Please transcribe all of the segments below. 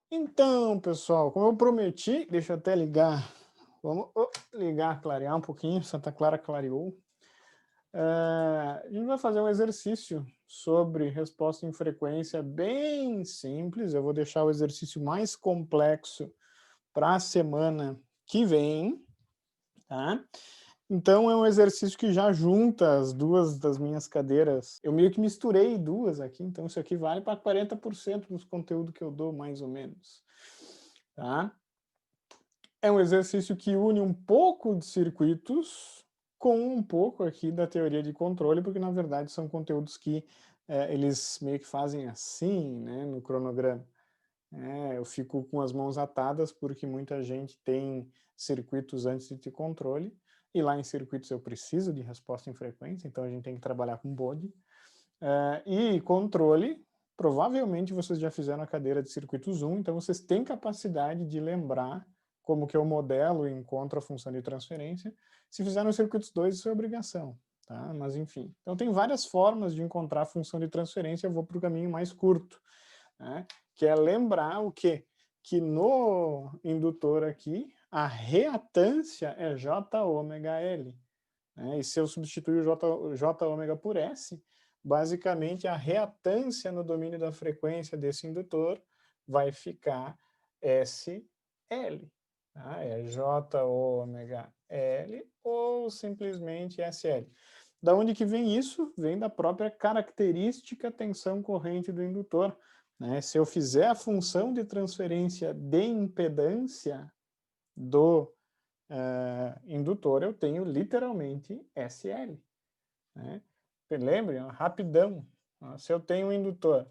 Então, pessoal, como eu prometi, deixa eu até ligar. Vamos ligar, clarear um pouquinho. Santa Clara clareou. A gente vai fazer um exercício sobre resposta em frequência bem simples. Eu vou deixar o exercício mais complexo para a semana que vem, tá? Então é um exercício que já junta as duas das minhas cadeiras. Eu meio que misturei duas aqui, então isso aqui vale para 40% dos conteúdos que eu dou, mais ou menos. Tá? É um exercício que une um pouco de circuitos com um pouco aqui da teoria de controle, porque na verdade são conteúdos que eles meio que fazem assim, né, no cronograma. Eu fico com as mãos atadas porque muita gente tem circuitos antes de ter controle, e lá em circuitos eu preciso de resposta em frequência, então a gente tem que trabalhar com bode. E controle, provavelmente vocês já fizeram a cadeira de circuitos 1, então vocês têm capacidade de lembrar como que eu modelo e encontro a função de transferência. Se fizeram circuitos 2, isso é obrigação, tá? Mas enfim. Então tem várias formas de encontrar a função de transferência, eu vou para o caminho mais curto, né? Que é lembrar o quê? Que no indutor aqui, a reatância é J ômega L. Né? E se eu substituir o J ômega por S, basicamente a reatância no domínio da frequência desse indutor vai ficar SL. Tá? É J ômega L ou simplesmente SL. Da onde que vem isso? Vem da própria característica tensão corrente do indutor. Né? Se eu fizer a função de transferência de impedância do indutor, eu tenho literalmente SL. Né? Lembrem, rapidão, se eu tenho um indutor,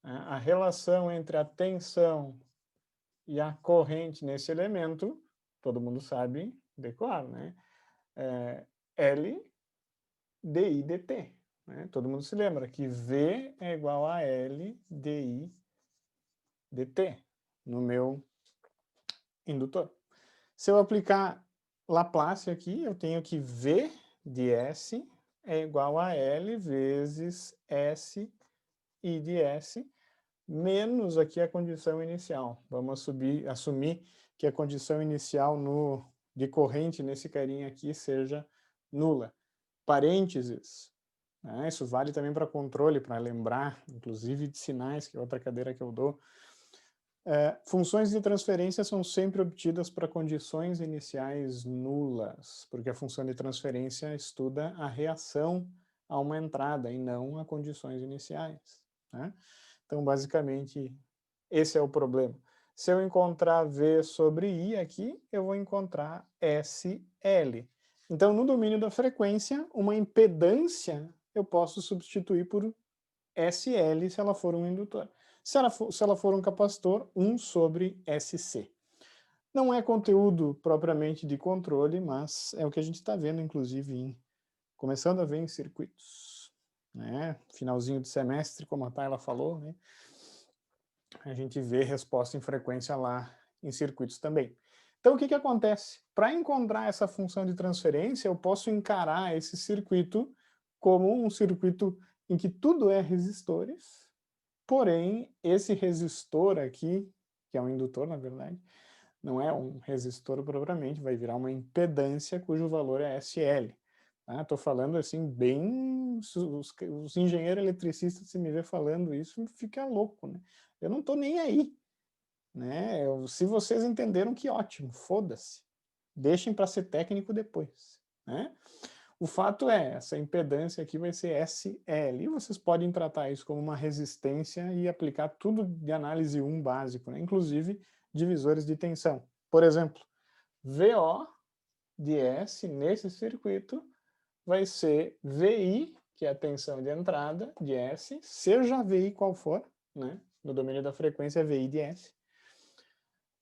a relação entre a tensão e a corrente nesse elemento, todo mundo sabe decorar, né? L di dt. Né? Todo mundo se lembra que V é igual a L di dt no meu indutor. Se eu aplicar Laplace aqui, eu tenho que V de S é igual a L vezes S I de S, menos aqui a condição inicial. Vamos assumir que a condição inicial de corrente nesse carinha aqui seja nula. Parênteses. Né? Isso vale também para controle, para lembrar, inclusive de sinais, que é outra cadeira que eu dou. Funções de transferência são sempre obtidas para condições iniciais nulas, porque a função de transferência estuda a reação a uma entrada e não a condições iniciais. Né? Então, basicamente, esse é o problema. Se eu encontrar V sobre I aqui, eu vou encontrar SL. Então, no domínio da frequência, uma impedância eu posso substituir por SL se ela for um indutor. Se ela for um capacitor, 1 sobre SC. Não é conteúdo propriamente de controle, mas é o que a gente está vendo, inclusive, começando a ver em circuitos. Né? Finalzinho de semestre, como a Tayla falou, né? A gente vê resposta em frequência lá em circuitos também. Então, o que acontece? Para encontrar essa função de transferência, eu posso encarar esse circuito como um circuito em que tudo é resistores, porém, esse resistor aqui, que é um indutor, na verdade, não é um resistor propriamente, vai virar uma impedância cujo valor é SL. Estou falando assim, bem... Os engenheiros eletricistas, se me ver falando isso, fica louco, né? Eu não estou nem aí. Né? Se vocês entenderam, que ótimo, foda-se. Deixem para ser técnico depois. Né? O fato é, essa impedância aqui vai ser SL, e vocês podem tratar isso como uma resistência e aplicar tudo de análise 1 básico, né? Inclusive divisores de tensão. Por exemplo, VO de S nesse circuito vai ser VI, que é a tensão de entrada de S, seja VI qual for, né? No domínio da frequência é VI de S,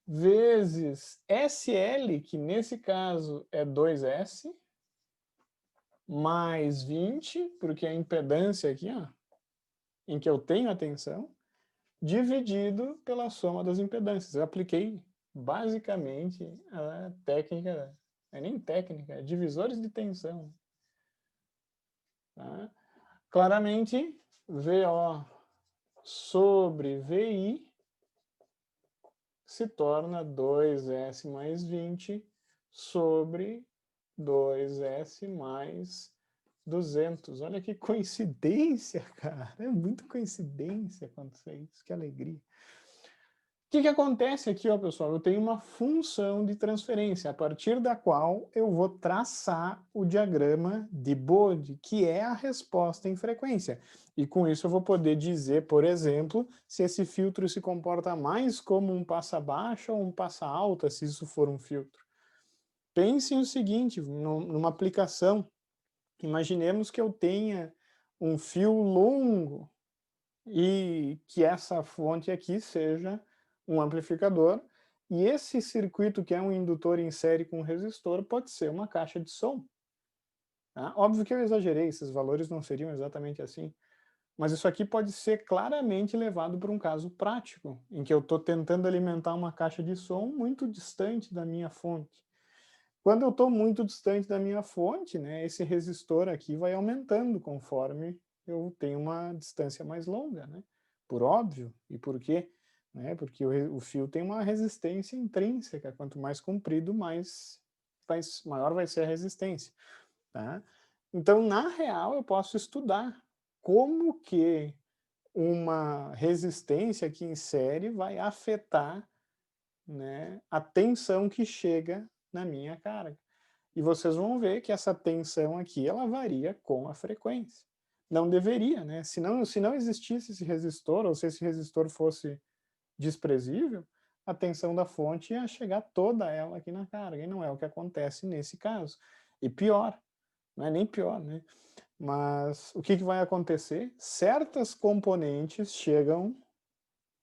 vezes SL, que nesse caso é 2S, mais 20, porque a impedância aqui, ó, em que eu tenho a tensão, dividido pela soma das impedâncias. Eu apliquei basicamente a técnica, é nem técnica, é divisores de tensão. Tá? Claramente, VO sobre VI se torna 2S mais 20 sobre 2S mais 200. Olha que coincidência, cara. É muita coincidência acontecer isso. Que alegria. O que acontece aqui, ó, pessoal? Eu tenho uma função de transferência, a partir da qual eu vou traçar o diagrama de Bode, que é a resposta em frequência. E com isso eu vou poder dizer, por exemplo, se esse filtro se comporta mais como um passa baixa ou um passa alta, se isso for um filtro. Pensem o seguinte, numa aplicação, imaginemos que eu tenha um fio longo e que essa fonte aqui seja um amplificador, e esse circuito que é um indutor em série com resistor pode ser uma caixa de som. Tá? Óbvio que eu exagerei, esses valores não seriam exatamente assim, mas isso aqui pode ser claramente levado para um caso prático, em que eu estou tentando alimentar uma caixa de som muito distante da minha fonte. Quando eu estou muito distante da minha fonte, né, esse resistor aqui vai aumentando conforme eu tenho uma distância mais longa, né? Por óbvio. E por quê? Né? Porque o fio tem uma resistência intrínseca. Quanto mais comprido, maior vai ser a resistência. Tá? Então, na real, eu posso estudar como que uma resistência aqui em série vai afetar, né, a tensão que chega na minha carga. E vocês vão ver que essa tensão aqui, ela varia com a frequência. Não deveria, né? Se não existisse esse resistor, ou se esse resistor fosse desprezível, a tensão da fonte ia chegar toda ela aqui na carga, e não é o que acontece nesse caso. E pior, não é nem pior, né? Mas o que vai acontecer? Certas componentes chegam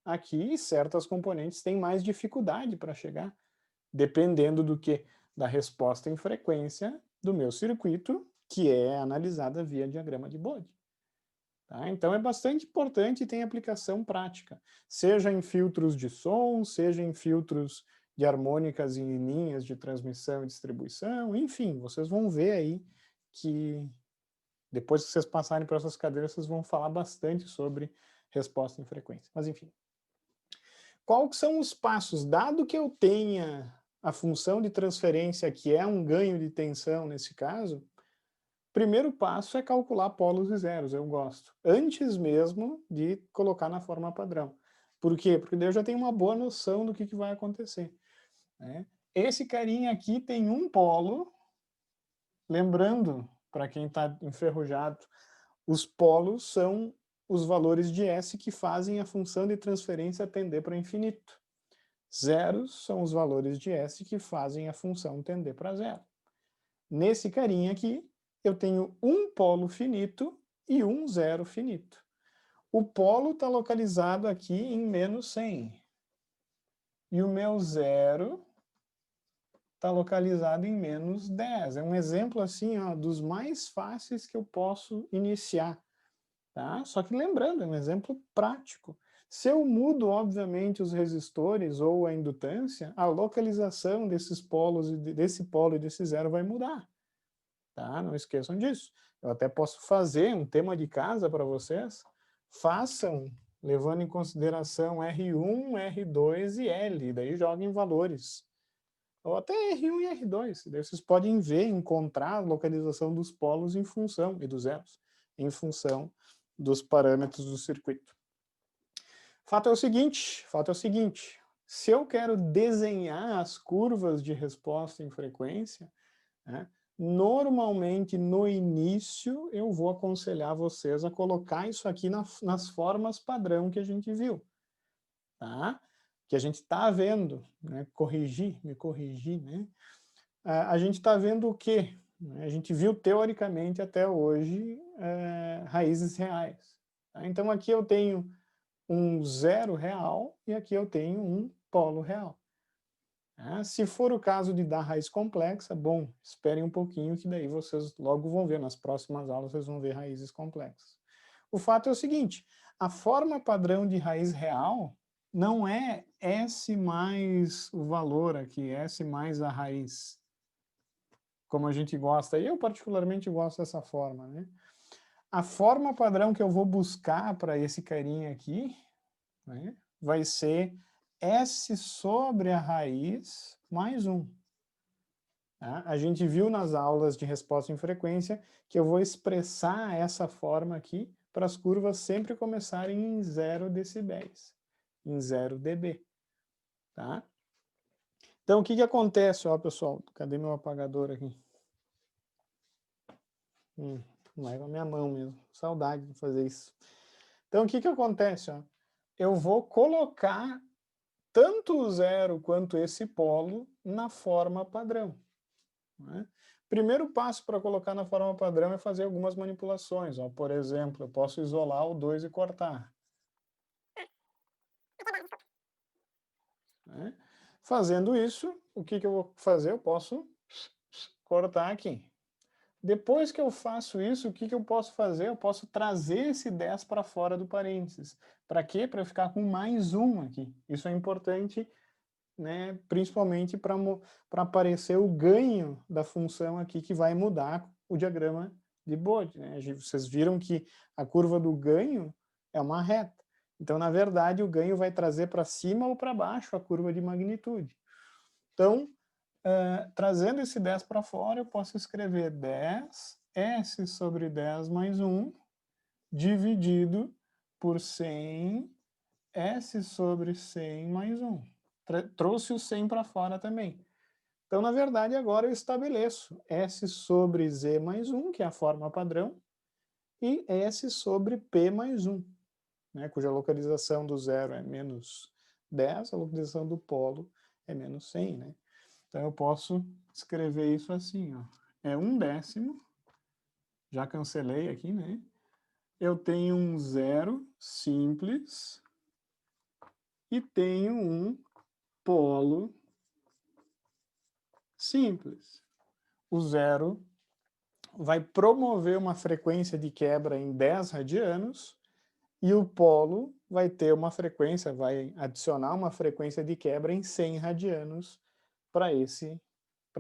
aqui e certas componentes têm mais dificuldade para chegar, dependendo do que? Da resposta em frequência do meu circuito, que é analisada via diagrama de Bode. Tá? Então é bastante importante e tem aplicação prática, seja em filtros de som, seja em filtros de harmônicas em linhas de transmissão e distribuição, enfim, vocês vão ver aí que depois que vocês passarem por essas cadeiras, vocês vão falar bastante sobre resposta em frequência. Mas enfim. Quais são os passos? Dado que eu tenha a função de transferência, que é um ganho de tensão nesse caso, primeiro passo é calcular polos e zeros, eu gosto. Antes mesmo de colocar na forma padrão. Por quê? Porque daí eu já tenho uma boa noção do que vai acontecer. Né? Esse carinha aqui tem um polo, lembrando, para quem está enferrujado, os polos são os valores de S que fazem a função de transferência tender para o infinito. Zeros são os valores de S que fazem a função tender para zero. Nesse carinha aqui, eu tenho um polo finito e um zero finito. O polo está localizado aqui em menos 100. E o meu zero está localizado em menos 10. É um exemplo assim, ó, dos mais fáceis que eu posso iniciar. Tá? Só que lembrando, é um exemplo prático. Se eu mudo, obviamente, os resistores ou a indutância, a localização desses polos, desse polo e desse zero vai mudar. Tá? Não esqueçam disso. Eu até posso fazer um tema de casa para vocês. Façam, levando em consideração R1, R2 e L. Daí joguem valores. Ou até R1 e R2. Daí vocês podem ver, encontrar a localização dos polos em função, e dos zeros, em função dos parâmetros do circuito. Fato é o seguinte, se eu quero desenhar as curvas de resposta em frequência, né, normalmente no início eu vou aconselhar vocês a colocar isso aqui nas formas padrão que a gente viu, tá? Que a gente está vendo, né, me corrigir, né? A gente está vendo o quê? A gente viu teoricamente até hoje raízes reais. Tá? Então aqui eu tenho um zero real e aqui eu tenho um polo real. Se for o caso de dar raiz complexa, bom, esperem um pouquinho que daí vocês logo vão ver, nas próximas aulas vocês vão ver raízes complexas. O fato é o seguinte, a forma padrão de raiz real não é S mais o valor aqui, S mais a raiz, como a gente gosta, e eu particularmente gosto dessa forma, né? A forma padrão que eu vou buscar para esse carinha aqui, né, vai ser S sobre a raiz mais 1. Tá? A gente viu nas aulas de resposta em frequência que eu vou expressar essa forma aqui para as curvas sempre começarem em 0 decibéis, em 0 dB. Tá? Então, o que acontece, ó, pessoal? Cadê meu apagador aqui? Não é com a minha mão mesmo. Saudade de fazer isso. Então, o que acontece? Ó? Eu vou colocar tanto o zero quanto esse polo na forma padrão. Né? Primeiro passo para colocar na forma padrão é fazer algumas manipulações. Ó. Por exemplo, eu posso isolar o 2 e cortar. Né? Fazendo isso, o que eu vou fazer? Eu posso cortar aqui. Depois que eu faço isso, o que eu posso fazer? Eu posso trazer esse 10 para fora do parênteses. Para quê? Para eu ficar com mais 1 aqui. Isso é importante, né, principalmente para aparecer o ganho da função aqui, que vai mudar o diagrama de Bode. Né? Vocês viram que a curva do ganho é uma reta. Então, na verdade, o ganho vai trazer para cima ou para baixo a curva de magnitude. Então, trazendo esse 10 para fora, eu posso escrever 10 S sobre 10 mais 1 dividido por 100 S sobre 100 mais 1. Trouxe o 100 para fora também. Então, na verdade, agora eu estabeleço S sobre Z mais 1, que é a forma padrão, e S sobre P mais 1, né, cuja localização do zero é menos 10, a localização do polo é menos 100, né? Então, eu posso escrever isso assim, ó. É 1/10, já cancelei aqui, né? Eu tenho um zero simples e tenho um polo simples. O zero vai promover uma frequência de quebra em 10 radianos e o polo vai ter uma frequência, vai adicionar uma frequência de quebra em 100 radianos para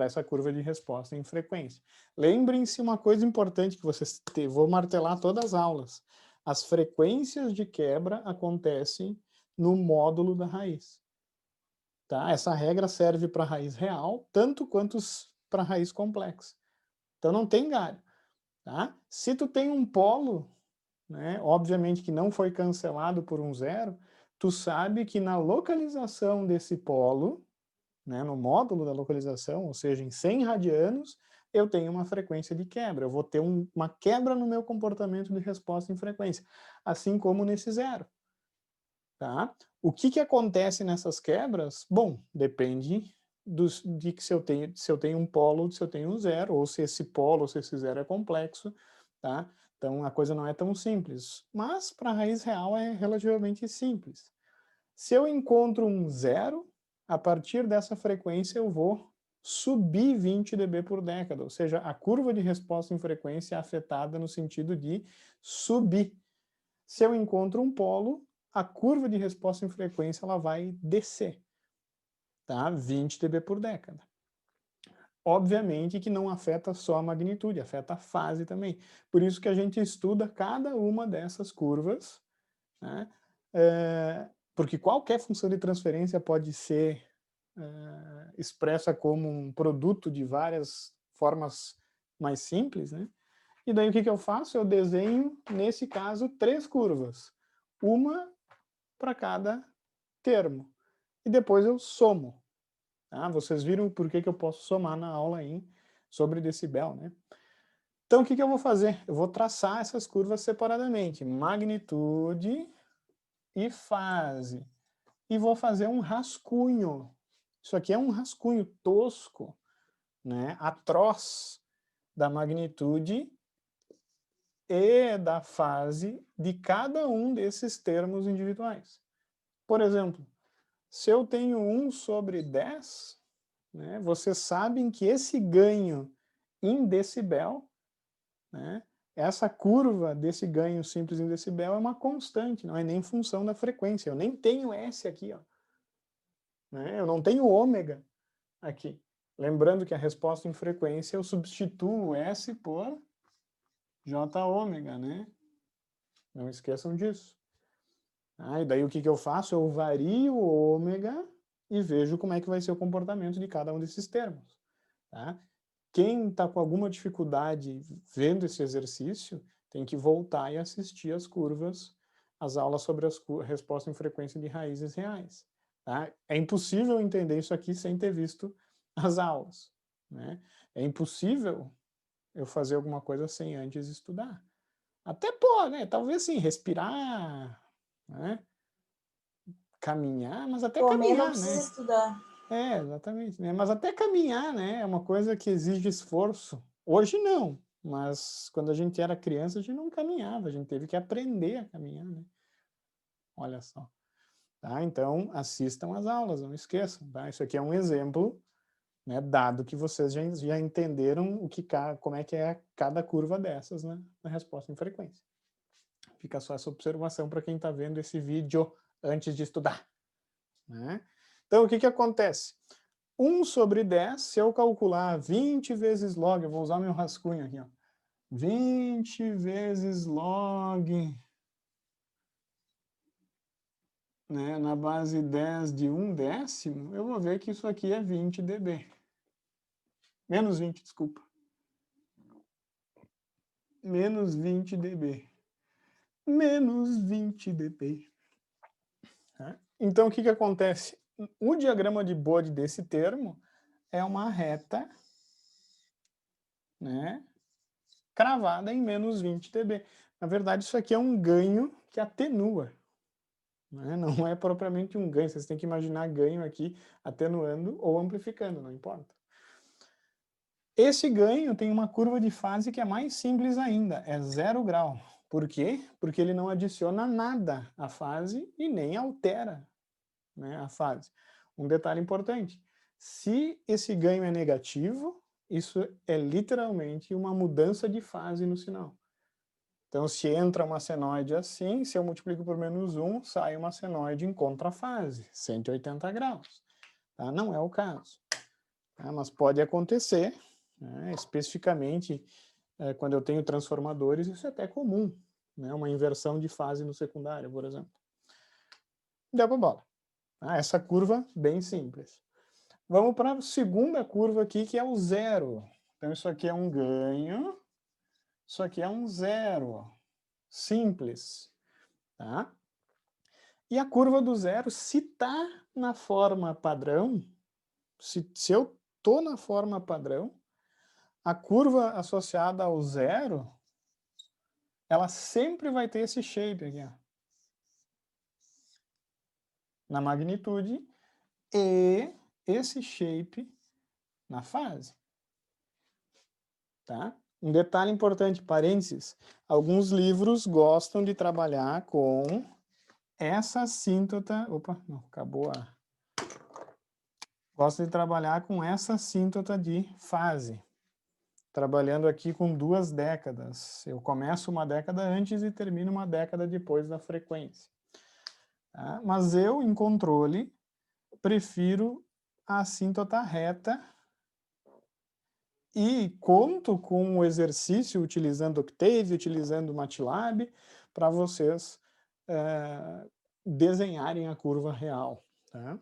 essa curva de resposta em frequência. Lembrem-se uma coisa importante que vocês vou martelar todas as aulas. As frequências de quebra acontecem no módulo da raiz. Tá? Essa regra serve para a raiz real, tanto quanto para a raiz complexa. Então não tem galho. Tá? Se tu tem um polo, né, obviamente que não foi cancelado por um zero, tu sabe que na localização desse polo, né, no módulo da localização, ou seja, em 100 radianos, eu tenho uma frequência de quebra. Eu vou ter uma quebra no meu comportamento de resposta em frequência, assim como nesse zero. Tá? O que acontece nessas quebras? Bom, depende de que se eu tenho um polo ou se eu tenho um zero, ou se esse polo ou se esse zero é complexo. Tá? Então a coisa não é tão simples. Mas para a raiz real é relativamente simples. Se eu encontro um zero, a partir dessa frequência eu vou subir 20 dB por década, ou seja, a curva de resposta em frequência é afetada no sentido de subir. Se eu encontro um polo, a curva de resposta em frequência ela vai descer, tá? 20 dB por década. Obviamente que não afeta só a magnitude, afeta a fase também. Por isso que a gente estuda cada uma dessas curvas, né? Porque qualquer função de transferência pode ser expressa como um produto de várias formas mais simples, né? E daí o que eu faço? Eu desenho, nesse caso, 3 curvas. Uma para cada termo. E depois eu somo. Tá? Vocês viram por que eu posso somar na aula aí sobre decibel, né? Então, o que eu vou fazer? Eu vou traçar essas curvas separadamente. Magnitude e fase. E vou fazer um rascunho. Isso aqui é um rascunho tosco, né? Atroz da magnitude e da fase de cada um desses termos individuais. Por exemplo, se eu tenho 1 sobre 10, né, vocês sabem que esse ganho em decibel, né, essa curva desse ganho simples em decibel é uma constante, não é nem função da frequência. Eu nem tenho S aqui, ó, né, eu não tenho ômega aqui. Lembrando que a resposta em frequência eu substituo S por J ômega, né? Não esqueçam disso. E daí o que eu faço? Eu vario o ômega e vejo como é que vai ser o comportamento de cada um desses termos. Tá? Quem está com alguma dificuldade vendo esse exercício, tem que voltar e assistir as curvas, as aulas sobre as respostas em frequência de raízes reais. Tá? É impossível entender isso aqui sem ter visto as aulas. Né? É impossível eu fazer alguma coisa sem antes estudar. Até pode, né? Talvez sim, respirar, né? Caminhar, mas até Comer não caminhar, precisa né? estudar. Exatamente. Né? Mas até caminhar, né? É uma coisa que exige esforço. Hoje não, mas quando a gente era criança, a gente não caminhava, a gente teve que aprender a caminhar, né? Olha só. Tá? Então, assistam às aulas, não esqueçam. Tá? Isso aqui é um exemplo, né? Dado que vocês já entenderam como é que é cada curva dessas, né? Na resposta em frequência. Fica só essa observação para quem está vendo esse vídeo antes de estudar. Né? Então, o que acontece? 1 sobre 10, se eu calcular 20 vezes log, eu vou usar meu rascunho aqui, ó. 20 vezes log, né, na base 10 de 1/10, eu vou ver que isso aqui é 20 dB. Menos 20, desculpa. Menos 20 dB. Menos 20 dB. Tá? Então, o que acontece? O diagrama de Bode desse termo é uma reta, né, cravada em menos 20 dB. Na verdade, isso aqui é um ganho que atenua. Né? Não é propriamente um ganho, vocês têm que imaginar ganho aqui atenuando ou amplificando, não importa. Esse ganho tem uma curva de fase que é mais simples ainda, é 0 grau. Por quê? Porque ele não adiciona nada à fase e nem altera, né, a fase. Um detalhe importante, se esse ganho é negativo, isso é literalmente uma mudança de fase no sinal. Então, se entra uma senoide assim, se eu multiplico por menos 1, sai uma senoide em contrafase, 180 graus. Tá? Não é o caso. Tá? Mas pode acontecer, né? Especificamente quando eu tenho transformadores, isso é até comum. Né? Uma inversão de fase no secundário, por exemplo. Deu para bola. Essa curva, bem simples. Vamos para a segunda curva aqui, que é o zero. Então, isso aqui é um ganho, isso aqui é um zero. Simples. Tá? E a curva do zero, se está na forma padrão, se eu estou na forma padrão, a curva associada ao zero, ela sempre vai ter esse shape aqui, ó, na magnitude, e esse shape na fase. Tá? Um detalhe importante, parênteses, alguns livros gostam de trabalhar com essa assíntota... Opa, não, acabou a... Gosto de trabalhar com essa assíntota de fase, trabalhando aqui com 2 décadas. Eu começo uma década antes e termino uma década depois da frequência. Tá? Mas eu, em controle, prefiro a assíntota reta e conto com o exercício utilizando Octave, utilizando MATLAB, para vocês desenharem a curva real. Tá?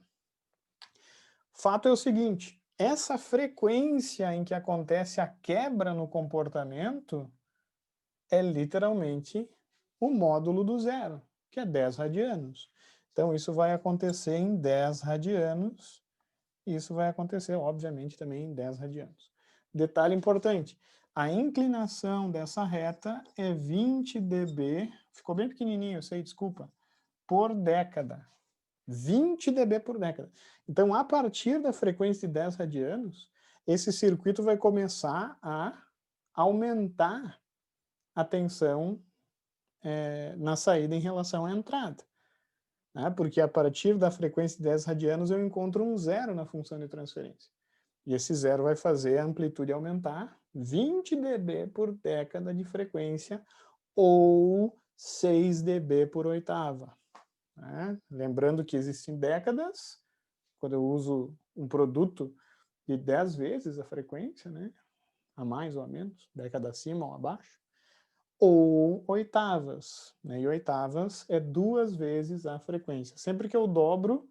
Fato é o seguinte, essa frequência em que acontece a quebra no comportamento é literalmente o módulo do zero, que é 10 radianos. Então, isso vai acontecer em 10 radianos, e isso vai acontecer, obviamente, também em 10 radianos. Detalhe importante, a inclinação dessa reta é 20 dB, ficou bem pequenininho, eu sei, desculpa, por década. 20 dB por década. Então, a partir da frequência de 10 radianos, esse circuito vai começar a aumentar a tensão na saída em relação à entrada. Né? Porque a partir da frequência de 10 radianos eu encontro um zero na função de transferência. E esse zero vai fazer a amplitude aumentar 20 dB por década de frequência ou 6 dB por oitava. Né? Lembrando que existem décadas, quando eu uso um produto de 10 vezes a frequência, né? A mais ou a menos, década acima ou abaixo, ou oitavas, né? E oitavas é 2 vezes a frequência. Sempre que eu dobro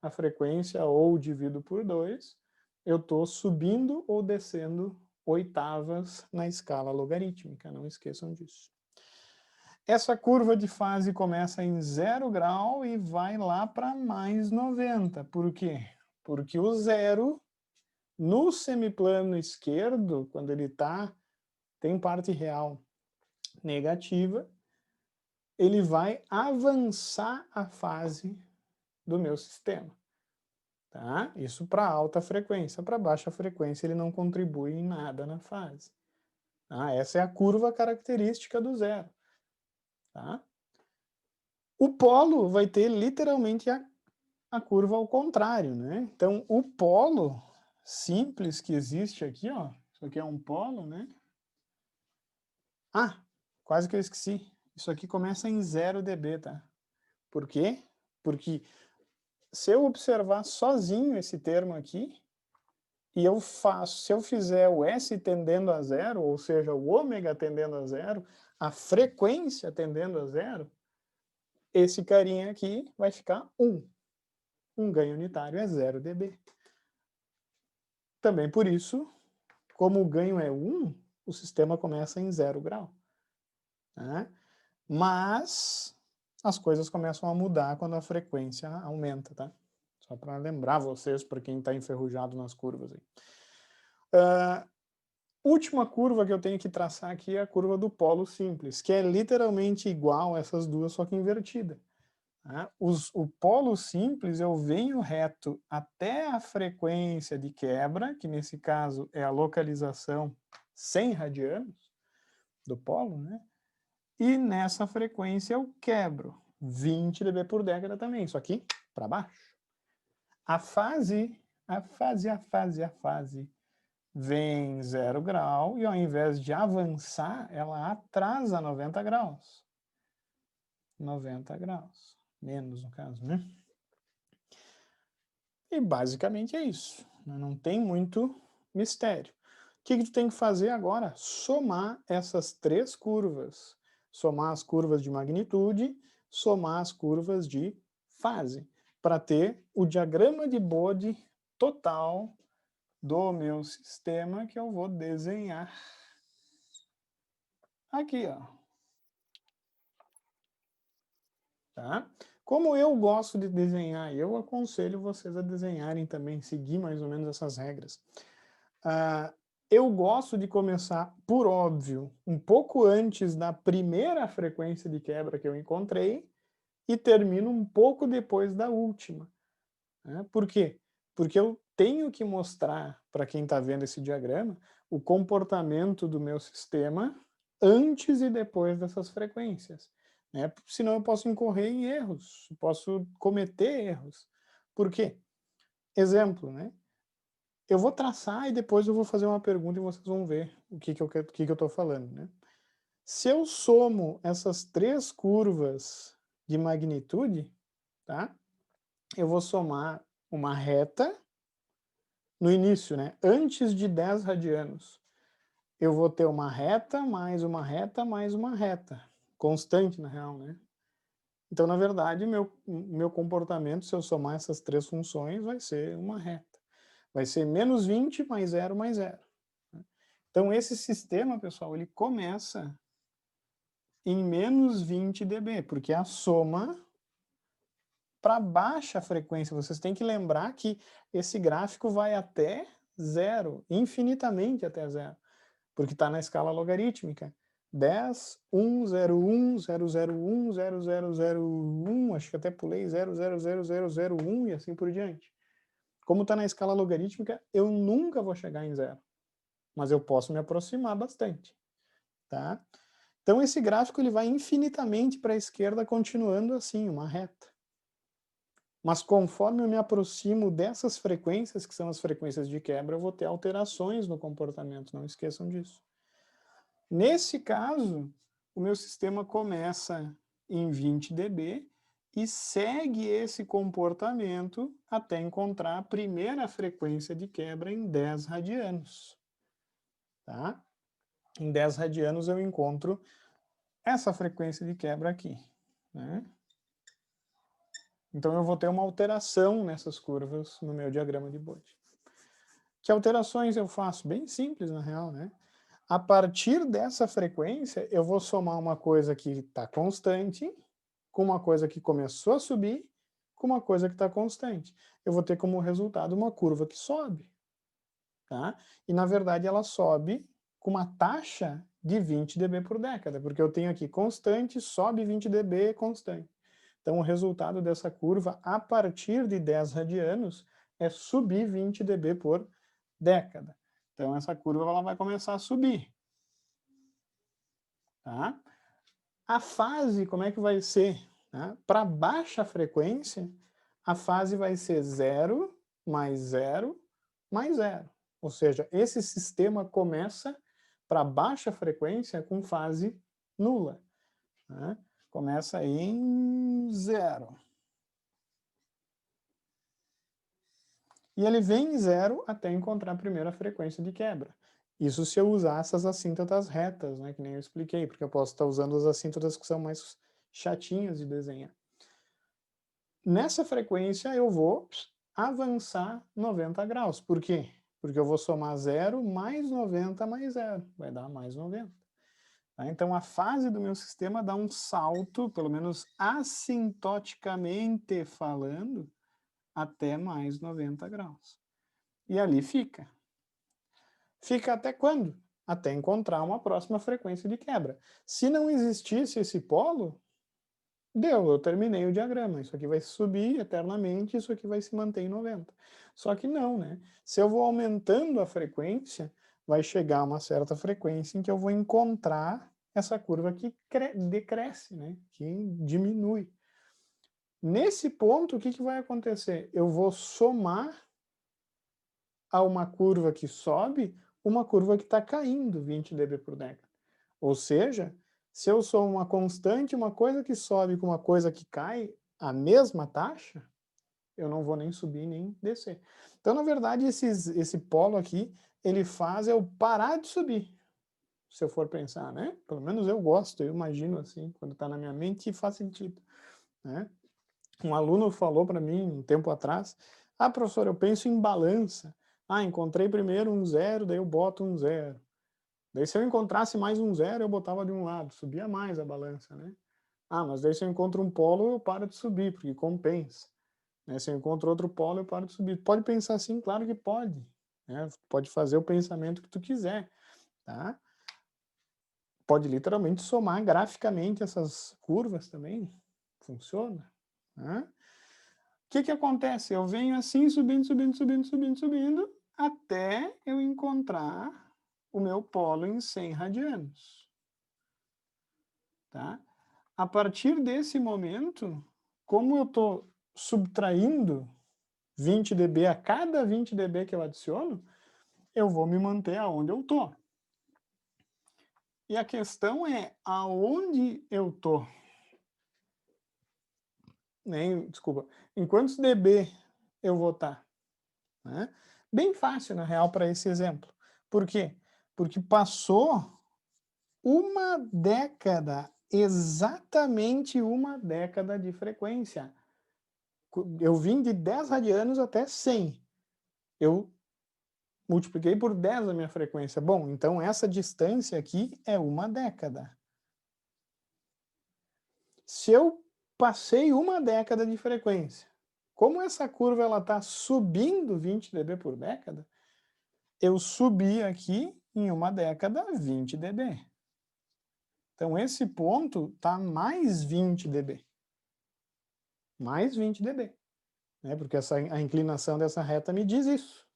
a frequência ou divido por 2, eu estou subindo ou descendo oitavas na escala logarítmica, não esqueçam disso. Essa curva de fase começa em 0 grau e vai lá para mais 90. Por quê? Porque o zero, no semiplano esquerdo, quando ele tem parte real negativa, ele vai avançar a fase do meu sistema. Tá? Isso para alta frequência. Para baixa frequência, ele não contribui em nada na fase. Tá? Essa é a curva característica do zero. Tá? O polo vai ter literalmente a curva ao contrário, né? Então, o polo simples que existe aqui, ó, isso aqui é um polo, né? Ah, quase que eu esqueci. Isso aqui começa em 0 dB, tá? Por quê? Porque se eu observar sozinho esse termo aqui, e se eu fizer o S tendendo a 0, ou seja, o ômega tendendo a 0, a frequência tendendo a 0, esse carinha aqui vai ficar 1. Um ganho unitário é 0 dB. Também por isso, como o ganho é 1, o sistema começa em 0 grau. Né? Mas as coisas começam a mudar quando a frequência aumenta, tá? Só para lembrar vocês, para quem está enferrujado nas curvas aí. Última curva que eu tenho que traçar aqui é a curva do polo simples, que é literalmente igual a essas duas, só que invertida. Tá? O polo simples eu venho reto até a frequência de quebra, que nesse caso é a localização 100 radianos do polo, né? E nessa frequência eu quebro 20 dB por década também, só que para baixo. A fase vem 0 grau e ao invés de avançar, ela atrasa 90 graus. 90 graus. Menos, no caso, né? E basicamente é isso. Não tem muito mistério. O que tu tem que fazer agora? Somar essas 3 curvas. Somar as curvas de magnitude, somar as curvas de fase, para ter o diagrama de Bode total do meu sistema que eu vou desenhar aqui, ó. Tá? Como eu gosto de desenhar, eu aconselho vocês a desenharem também, seguir mais ou menos essas regras. Eu gosto de começar, por óbvio, um pouco antes da primeira frequência de quebra que eu encontrei e termino um pouco depois da última. Né? Por quê? Porque eu tenho que mostrar para quem está vendo esse diagrama o comportamento do meu sistema antes e depois dessas frequências. Né? Senão eu posso incorrer em erros, posso cometer erros. Por quê? Exemplo, né? Eu vou traçar e depois eu vou fazer uma pergunta e vocês vão ver o que eu estou falando. Né? Se eu somo essas 3 curvas de magnitude, tá? Eu vou somar uma reta no início, né? Antes de 10 radianos. Eu vou ter uma reta, mais uma reta, mais uma reta. Constante, na real, né? Então, na verdade, meu comportamento, se eu somar essas 3 funções, vai ser uma reta. Vai ser menos 20 mais 0 mais 0. Então, esse sistema, pessoal, ele começa em menos 20 dB, porque a soma para baixa frequência. Vocês têm que lembrar que esse gráfico vai até 0, infinitamente até 0, porque está na escala logarítmica. 10, 1, 0, 1, 0, 0, 1, 0, 0, 0, 1, acho que até pulei 0, 0, 0, 0, 0, 1 e assim por diante. Como está na escala logarítmica, eu nunca vou chegar em 0, mas eu posso me aproximar bastante. Tá? Então esse gráfico ele vai infinitamente para a esquerda, continuando assim, uma reta. Mas conforme eu me aproximo dessas frequências, que são as frequências de quebra, eu vou ter alterações no comportamento, não esqueçam disso. Nesse caso, o meu sistema começa em 20 dB e segue esse comportamento até encontrar a primeira frequência de quebra em 10 radianos. Tá? Em 10 radianos eu encontro essa frequência de quebra aqui, né? Então eu vou ter uma alteração nessas curvas no meu diagrama de Bode. Que alterações eu faço? Bem simples, na real, né? A partir dessa frequência, eu vou somar uma coisa que está constante com uma coisa que começou a subir com uma coisa que está constante. Eu vou ter como resultado uma curva que sobe. Tá? E, na verdade, ela sobe com uma taxa de 20 dB por década, porque eu tenho aqui constante, sobe 20 dB, constante. Então, o resultado dessa curva, a partir de 10 radianos, é subir 20 dB por década. Então, essa curva ela vai começar a subir. Tá? A fase, como é que vai ser? Tá? Para baixa frequência, a fase vai ser 0, mais 0, mais 0. Ou seja, esse sistema começa para baixa frequência com fase nula. Tá? Começa em 0. E ele vem em 0 até encontrar a primeira frequência de quebra. Isso se eu usar essas assíntotas retas, né, que nem eu expliquei, porque eu posso estar usando as assíntotas que são mais chatinhas de desenhar. Nessa frequência eu vou avançar 90 graus. Por quê? Porque eu vou somar 0 mais 90 mais 0. Vai dar mais 90. Tá? Então a fase do meu sistema dá um salto, pelo menos assintoticamente falando, até mais 90 graus. E ali fica. Fica até quando? Até encontrar uma próxima frequência de quebra. Se não existisse esse polo, deu, eu terminei o diagrama. Isso aqui vai subir eternamente, isso aqui vai se manter em 90. Só que não, né? Se eu vou aumentando a frequência, vai chegar a uma certa frequência em que eu vou encontrar essa curva que decresce, né? Que diminui. Nesse ponto, o que, que vai acontecer? Eu vou somar a uma curva que sobe, uma curva que está caindo 20 dB por década. Ou seja, se eu sou uma constante, uma coisa que sobe com uma coisa que cai, a mesma taxa, eu não vou nem subir nem descer. Então, na verdade, esse polo aqui, ele faz eu parar de subir, se eu for pensar, né? Pelo menos eu gosto, eu imagino assim, quando está na minha mente, faz sentido, né? Um aluno falou para mim, um tempo atrás, professor, eu penso em balança. Encontrei primeiro um 0, daí eu boto um 0. Daí se eu encontrasse mais um 0, eu botava de um lado, subia mais a balança, né? Mas daí se eu encontro um polo, eu paro de subir, porque compensa. Né? Se eu encontro outro polo, eu paro de subir. Pode pensar assim? Claro que pode. Né? Pode fazer o pensamento que tu quiser. Tá? Pode literalmente somar graficamente essas curvas também. Funciona. Tá? O que, que acontece? Eu venho assim, subindo, subindo, subindo, subindo, subindo, até eu encontrar o meu polo em 100 radianos. Tá? A partir desse momento, como eu estou subtraindo 20 dB a cada 20 dB que eu adiciono, eu vou me manter aonde eu estou. E a questão é aonde eu estou. Desculpa, em quantos dB eu vou estar? Né? Bem fácil, na real, para esse exemplo. Por quê? Porque passou uma década, exatamente uma década de frequência. Eu vim de 10 radianos até 100. Eu multipliquei por 10 a minha frequência. Bom, então essa distância aqui é uma década. Se eu passei uma década de frequência, como essa curva está subindo 20 dB por década, eu subi aqui em uma década 20 dB. Então esse ponto está mais 20 dB. Mais 20 dB. Né? Porque a inclinação dessa reta me diz isso.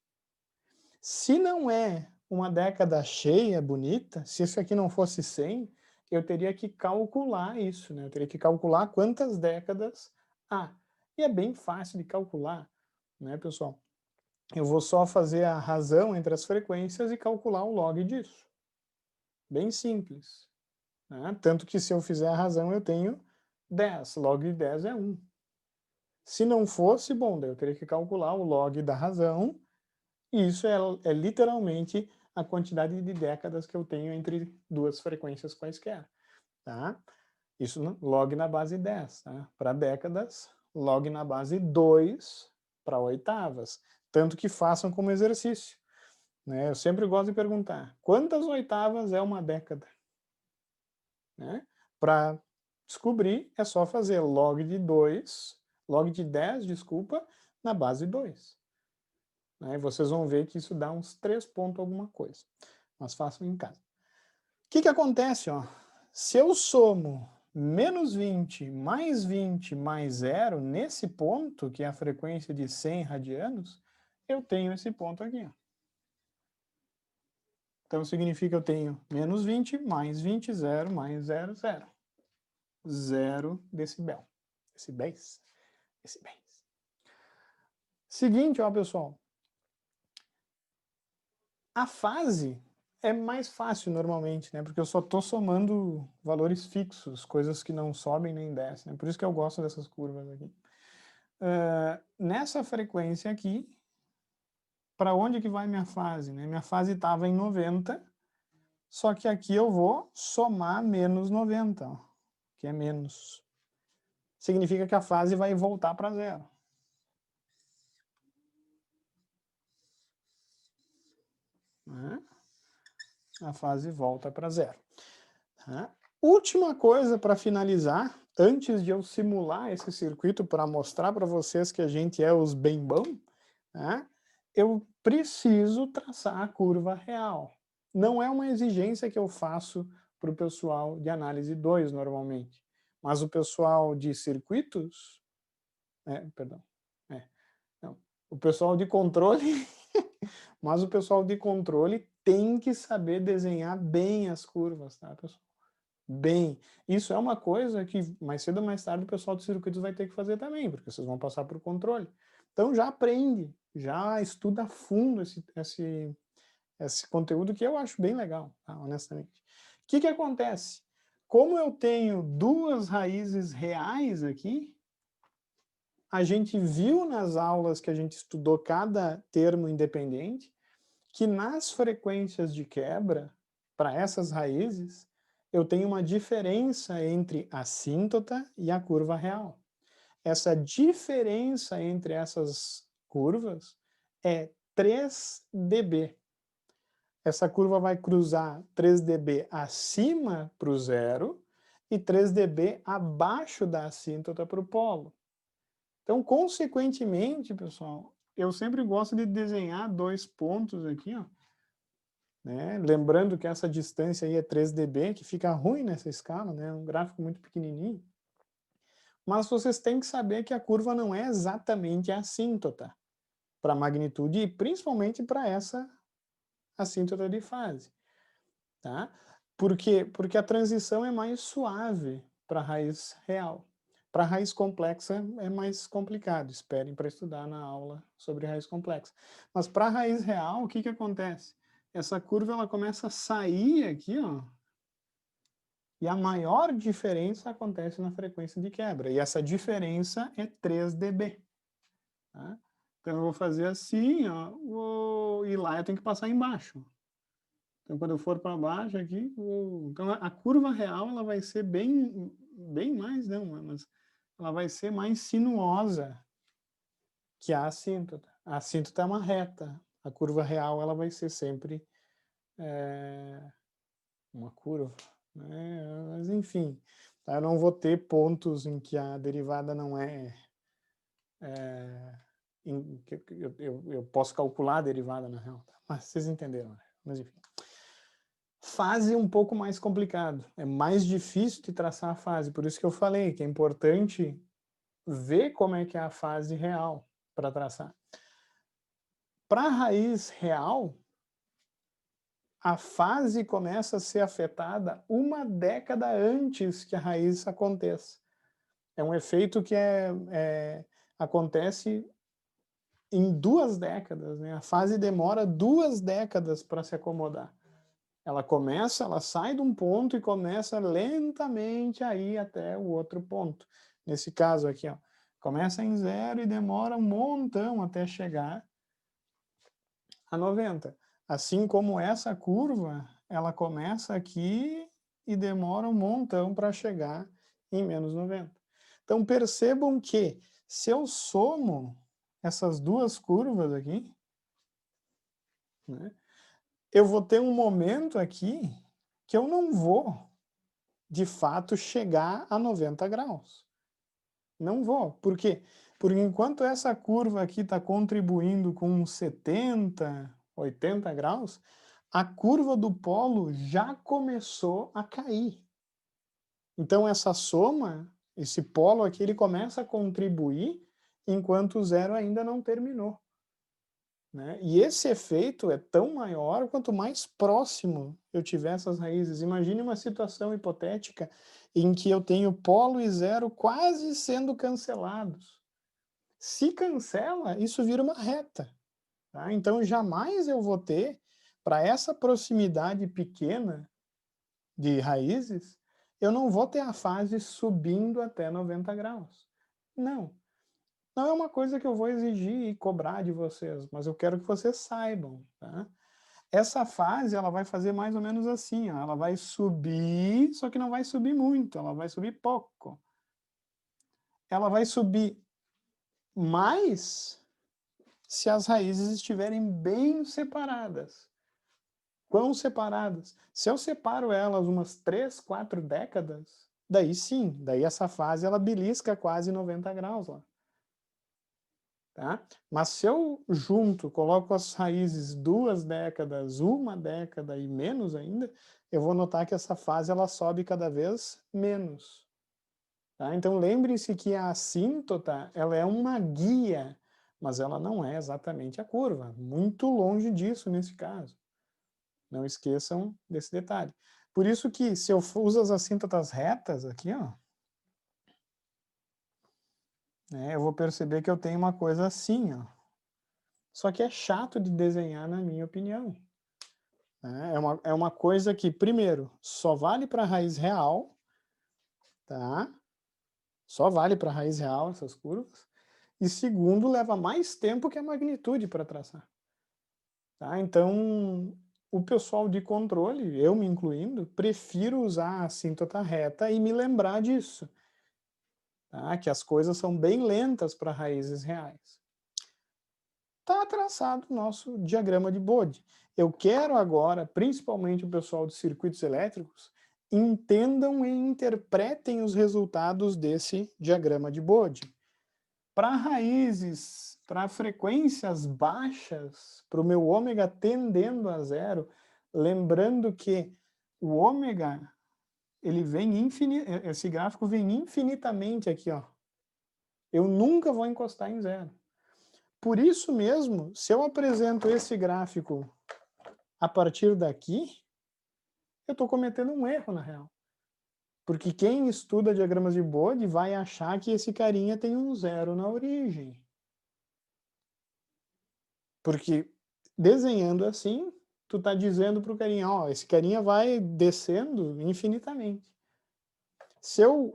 Se não é uma década cheia, bonita, se isso aqui não fosse 100, eu teria que calcular isso, né? Eu teria que calcular quantas décadas há. E é bem fácil de calcular, né, pessoal? Eu vou só fazer a razão entre as frequências e calcular o log disso. Bem simples. Né? Tanto que se eu fizer a razão, eu tenho 10. Log de 10 é 1. Se não fosse, bom, daí eu teria que calcular o log da razão, e isso é literalmente a quantidade de décadas que eu tenho entre duas frequências quaisquer. tá? Isso log na base 10, tá? Para décadas, log na base 2 para oitavas. Tanto que façam como exercício, né? Eu sempre gosto de perguntar, quantas oitavas é uma década? Né? Para descobrir, é só fazer log de 10, desculpa, na base 2. Né? E vocês vão ver que isso dá uns 3 pontos alguma coisa. Mas façam em casa. O que acontece? Ó? Se eu somo menos 20 mais 0, nesse ponto, que é a frequência de 100 radianos, eu tenho esse ponto aqui. Ó. Então, significa que eu tenho menos 20 mais 20, 0 mais 0, 0. 0 decibel. Decibéis? Decibéis. Seguinte, ó, pessoal. A fase é mais fácil normalmente, né? Porque eu só estou somando valores fixos, coisas que não sobem nem descem. Né? Por isso que eu gosto dessas curvas aqui. Nessa frequência aqui, para onde que vai minha fase? Né? Minha fase estava em 90, só que aqui eu vou somar menos 90, ó, que é menos. Significa que a fase vai voltar para zero. Né? A fase volta para zero. Tá? Última coisa para finalizar, antes de eu simular esse circuito para mostrar para vocês que a gente é os bem bom, tá? Eu preciso traçar a curva real. Não é uma exigência que eu faço para o pessoal de análise 2 normalmente, mas o pessoal de circuitos, não, o pessoal de controle, mas o pessoal de controle tem que saber desenhar bem as curvas, tá, pessoal? Bem, isso é uma coisa que mais cedo ou mais tarde o pessoal dos circuitos vai ter que fazer também, porque vocês vão passar por controle. Então já aprende, já estuda a fundo esse conteúdo que eu acho bem legal, tá, honestamente. O que acontece? Como eu tenho duas raízes reais aqui, a gente viu nas aulas que a gente estudou cada termo independente, que nas frequências de quebra, para essas raízes, eu tenho uma diferença entre a assíntota e a curva real. Essa diferença entre essas curvas é 3 dB. Essa curva vai cruzar 3 dB acima para o zero e 3 dB abaixo da assíntota para o polo. Então, consequentemente, pessoal, eu sempre gosto de desenhar dois pontos aqui, ó, né? Lembrando que essa distância aí é 3 dB, que fica ruim nessa escala, né? Um gráfico muito pequenininho. Mas vocês têm que saber que a curva não é exatamente a assíntota para a magnitude e principalmente para essa assíntota de fase. Tá? Por quê? Porque a transição é mais suave para a raiz real. Para a raiz complexa é mais complicado. Esperem para estudar na aula sobre raiz complexa. Mas para a raiz real, o que acontece? Essa curva ela começa a sair aqui, ó, e a maior diferença acontece na frequência de quebra. E essa diferença é 3 dB. Tá? Então eu vou fazer assim, ó, e lá eu tenho que passar embaixo. Então quando eu for para baixo aqui, então a curva real ela vai ser bem mais, não, mas ela vai ser mais sinuosa que a assíntota. A assíntota é uma reta. A curva real ela vai ser sempre uma curva. Né? Mas enfim, tá? Eu não vou ter pontos em que a derivada não eu posso calcular a derivada na real. Tá? Mas vocês entenderam, né? Mas enfim. Fase um pouco mais complicado. É mais difícil de traçar a fase. Por isso que eu falei que é importante ver como é que é a fase real para traçar. Para a raiz real, a fase começa a ser afetada uma década antes que a raiz aconteça. É um efeito que acontece em 2 décadas. Né? A fase demora 2 décadas para se acomodar. Ela sai de um ponto e começa lentamente a ir até o outro ponto. Nesse caso aqui, ó, começa em 0 e demora um montão até chegar a 90. Assim como essa curva, ela começa aqui e demora um montão para chegar em menos 90. Então, percebam que se eu somo essas duas curvas aqui, né, eu vou ter um momento aqui que eu não vou, de fato, chegar a 90 graus. Não vou. Por quê? Porque enquanto essa curva aqui está contribuindo com 70, 80 graus, a curva do polo já começou a cair. Então essa soma, esse polo aqui, ele começa a contribuir enquanto o zero ainda não terminou, né? E esse efeito é tão maior quanto mais próximo eu tiver essas raízes. Imagine uma situação hipotética em que eu tenho polo e zero quase sendo cancelados. Se cancela, isso vira uma reta. Tá? Então jamais eu vou ter, para essa proximidade pequena de raízes, eu não vou ter a fase subindo até 90 graus. Não. Não é uma coisa que eu vou exigir e cobrar de vocês, mas eu quero que vocês saibam. Tá? Essa fase ela vai fazer mais ou menos assim, ó, ela vai subir, só que não vai subir muito, ela vai subir pouco. Ela vai subir mais se as raízes estiverem bem separadas. Quão separadas? Se eu separo elas umas 3, 4 décadas, daí sim, daí essa fase ela belisca quase 90 graus lá. Tá? Mas se eu junto, coloco as raízes 2 décadas, 1 década e menos ainda, eu vou notar que essa fase ela sobe cada vez menos. Tá? Então lembre-se que a assíntota ela é uma guia, mas ela não é exatamente a curva, muito longe disso nesse caso. Não esqueçam desse detalhe. Por isso que se eu uso as assíntotas retas aqui, ó, né, eu vou perceber que eu tenho uma coisa assim, ó. Só que é chato de desenhar, na minha opinião. É uma coisa que, primeiro, só vale para a raiz real, tá? Só vale para a raiz real essas curvas. E segundo, leva mais tempo que a magnitude para traçar. Tá? Então, o pessoal de controle, eu me incluindo, prefiro usar a assíntota reta e me lembrar disso. Tá? Que as coisas são bem lentas para raízes reais. Está traçado o nosso diagrama de Bode. Eu quero agora, principalmente o pessoal de circuitos elétricos, entendam e interpretem os resultados desse diagrama de Bode. Para raízes, para frequências baixas, para o meu ômega tendendo a zero, lembrando que o ômega, ele vem esse gráfico vem infinitamente aqui, ó. Eu nunca vou encostar em zero. Por isso mesmo, se eu apresento esse gráfico a partir daqui, eu estou cometendo um erro, na real. Porque quem estuda diagramas de Bode vai achar que esse carinha tem um zero na origem. Porque desenhando assim, tu tá dizendo pro carinha, ó, esse carinha vai descendo infinitamente. Se eu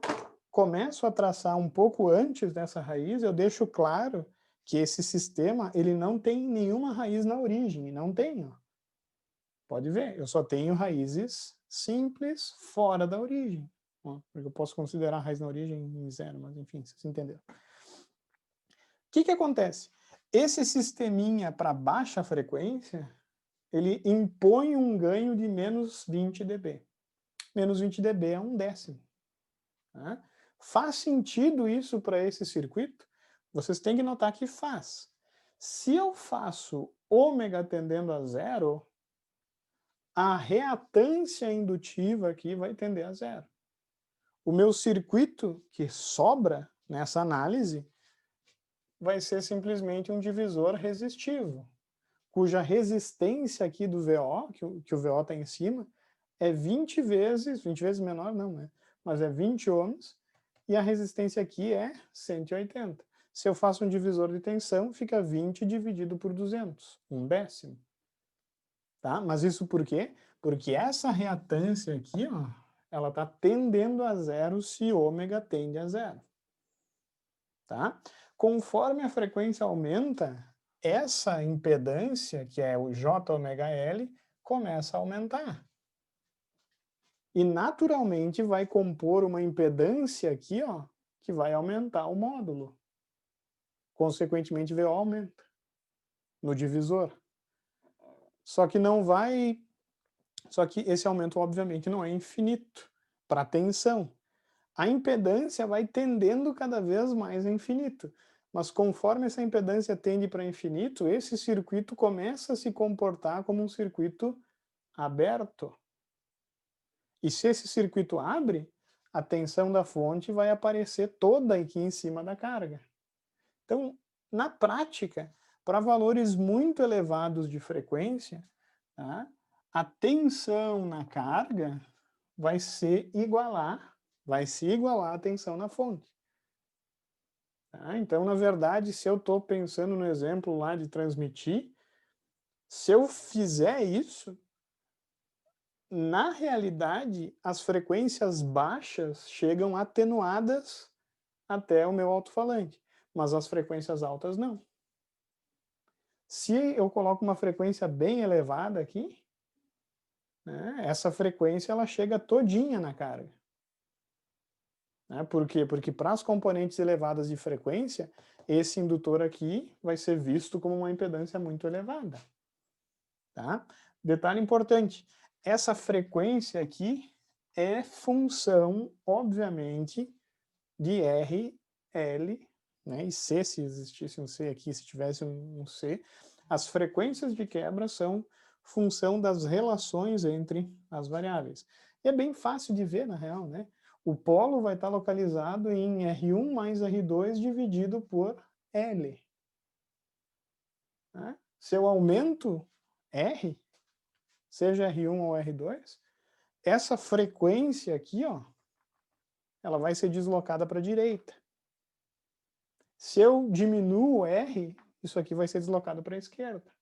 começo a traçar um pouco antes dessa raiz, eu deixo claro que esse sistema ele não tem nenhuma raiz na origem, não tem, ó. Pode ver, eu só tenho raízes simples fora da origem. Ó, porque eu posso considerar a raiz na origem em zero, mas enfim, vocês entenderam. O que acontece? Esse sisteminha para baixa frequência, ele impõe um ganho de menos 20 dB. Menos 20 dB é 1/10. Né? Faz sentido isso para esse circuito? Vocês têm que notar que faz. Se eu faço ômega tendendo a zero, a reatância indutiva aqui vai tender a zero. O meu circuito que sobra nessa análise vai ser simplesmente um divisor resistivo, cuja resistência aqui do VO, que o VO está em cima, é 20 vezes menor não, né? Mas é 20 ohms, e a resistência aqui é 180. Se eu faço um divisor de tensão, fica 20 dividido por 200, 1/10. Tá? Mas isso por quê? Porque essa reatância aqui, ó, ela está tendendo a zero se ômega tende a zero. Tá? Conforme a frequência aumenta, essa impedância, que é o JωL, começa a aumentar. e naturalmente vai compor uma impedância aqui, ó, que vai aumentar o módulo. Consequentemente, VO aumenta no divisor. Só que esse aumento, obviamente, não é infinito para a tensão. A impedância vai tendendo cada vez mais a infinito. Mas conforme essa impedância tende para infinito, esse circuito começa a se comportar como um circuito aberto. E se esse circuito abre, a tensão da fonte vai aparecer toda aqui em cima da carga. Então, na prática, para valores muito elevados de frequência, tá, a tensão na carga vai se igualar à tensão na fonte. Tá? Então, na verdade, se eu estou pensando no exemplo lá de transmitir, se eu fizer isso, na realidade, as frequências baixas chegam atenuadas até o meu alto-falante, mas as frequências altas não. Se eu coloco uma frequência bem elevada aqui, né, essa frequência ela chega todinha na carga. Né? Por quê? Porque para as componentes elevadas de frequência, esse indutor aqui vai ser visto como uma impedância muito elevada. Tá? Detalhe importante, essa frequência aqui é função, obviamente, de R, L, né, e C, se existisse um C aqui, se tivesse um C, as frequências de quebra são função das relações entre as variáveis. E é bem fácil de ver, na real, né? O polo vai estar localizado em R1 mais R2 dividido por L. Né? Se eu aumento R, seja R1 ou R2, essa frequência aqui, ó, ela vai ser deslocada para a direita. Se eu diminuo R, isso aqui vai ser deslocado para a esquerda.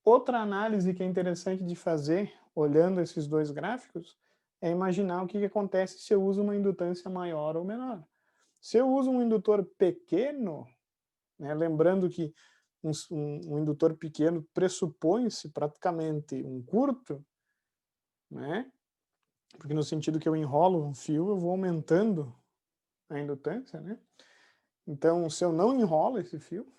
Outra análise que é interessante de fazer, olhando esses dois gráficos, é imaginar o que acontece se eu uso uma indutância maior ou menor. Se eu uso um indutor pequeno, né, lembrando que um indutor pequeno pressupõe-se praticamente um curto, né, porque no sentido que eu enrolo um fio, eu vou aumentando a indutância, né? Então, se eu não enrolo esse fio,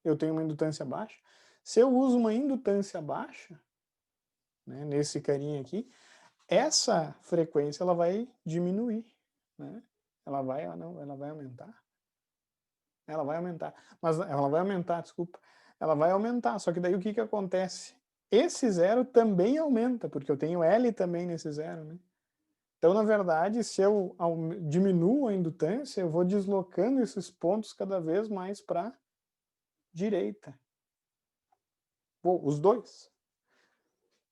eu tenho uma indutância baixa. Se eu uso uma indutância baixa, né, nesse carinha aqui, essa frequência ela vai diminuir, né? Ela vai aumentar. Ela vai aumentar. Mas ela vai aumentar, desculpa. Ela vai aumentar, só que daí o que acontece? Esse zero também aumenta, porque eu tenho L também nesse zero, né? Então, na verdade, se eu diminuo a indutância, eu vou deslocando esses pontos cada vez mais para a direita. Os dois.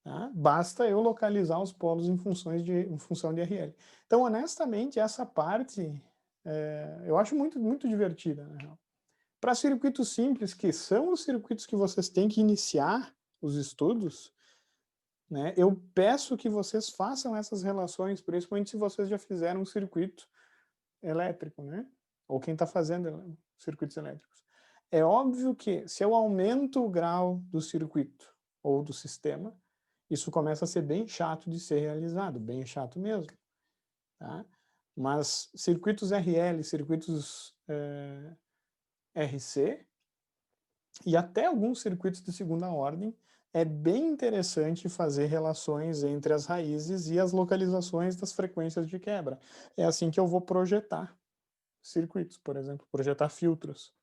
Tá? Basta eu localizar os polos em função de RL. Então, honestamente, essa parte eu acho muito, muito divertida. Né? Para circuitos simples, que são os circuitos que vocês têm que iniciar os estudos, né, eu peço que vocês façam essas relações, principalmente se vocês já fizeram um circuito elétrico, né? Ou quem está fazendo circuitos elétricos. É óbvio que se eu aumento o grau do circuito ou do sistema, isso começa a ser bem chato de ser realizado, bem chato mesmo. Tá? Mas circuitos RL, circuitos RC e até alguns circuitos de segunda ordem, é bem interessante fazer relações entre as raízes e as localizações das frequências de quebra. É assim que eu vou projetar circuitos, por exemplo, projetar filtros.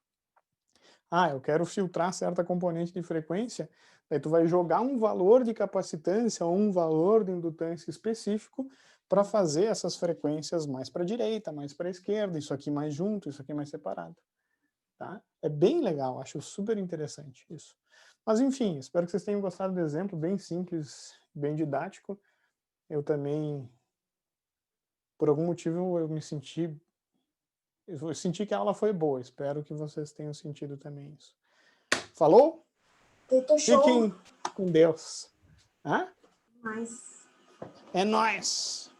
Ah, eu quero filtrar certa componente de frequência, daí tu vai jogar um valor de capacitância ou um valor de indutância específico para fazer essas frequências mais para a direita, mais para a esquerda, isso aqui mais junto, isso aqui mais separado. Tá? É bem legal, acho super interessante isso. Mas enfim, espero que vocês tenham gostado do exemplo, bem simples, bem didático. Eu também, por algum motivo, eu senti que a aula foi boa, espero que vocês tenham sentido também isso. Falou? Fiquem com Deus. Hã? Mas... É nóis!